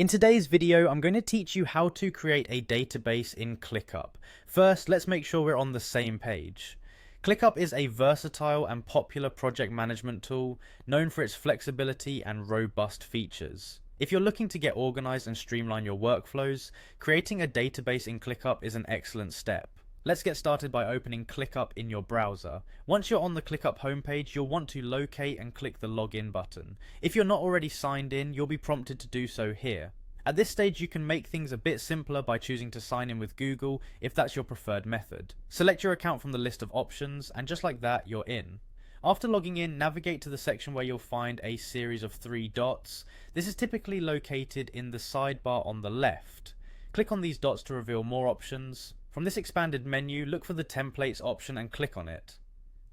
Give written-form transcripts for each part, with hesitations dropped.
In today's video, I'm going to teach you how to create a database in Clickup. First, let's make sure we're on the same page. Clickup is a versatile and popular project management tool known for its flexibility and robust features. If you're looking to get organized and streamline your workflows, creating a database in Clickup is an excellent step. Let's get started by opening Clickup in your browser. Once you're on the Clickup homepage, you'll want to locate and click the login button. If you're not already signed in, you'll be prompted to do so here. At this stage, you can make things a bit simpler by choosing to sign in with Google if that's your preferred method. Select your account from the list of options, and just like that, you're in. After logging in, navigate to the section where you'll find a series of 3 dots. This is typically located in the sidebar on the left. Click on these dots to reveal more options. From this expanded menu, look for the Templates option and click on it.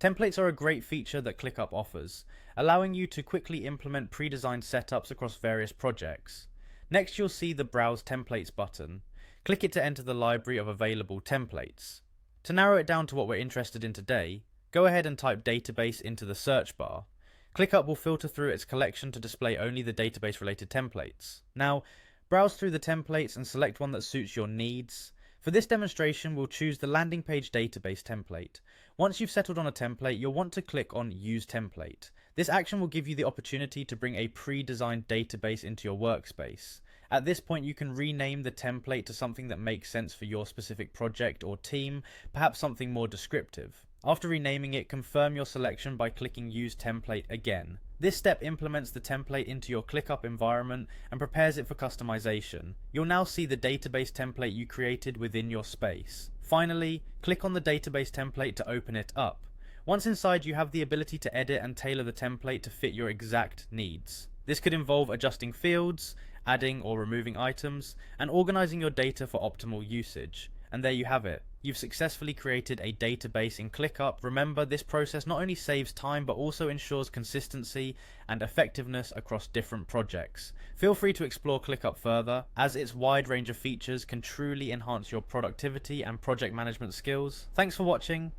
Templates are a great feature that ClickUp offers, allowing you to quickly implement pre-designed setups across various projects. Next, you'll see the Browse Templates button. Click it to enter the library of available templates. To narrow it down to what we're interested in today, go ahead and type database into the search bar. ClickUp will filter through its collection to display only the database-related templates. Now, browse through the templates and select one that suits your needs. For this demonstration, we'll choose the landing page database template. Once you've settled on a template, you'll want to click on Use Template. This action will give you the opportunity to bring a pre-designed database into your workspace. At this point, you can rename the template to something that makes sense for your specific project or team, perhaps something more descriptive. After renaming it, confirm your selection by clicking Use Template again. This step implements the template into your ClickUp environment and prepares it for customization. You'll now see the database template you created within your space. Finally, click on the database template to open it up. Once inside, you have the ability to edit and tailor the template to fit your exact needs. This could involve adjusting fields, adding or removing items, and organizing your data for optimal usage. And there you have it. You've successfully created a database in ClickUp. Remember, this process not only saves time but also ensures consistency and effectiveness across different projects. Feel free to explore ClickUp further, as its wide range of features can truly enhance your productivity and project management skills. Thanks for watching.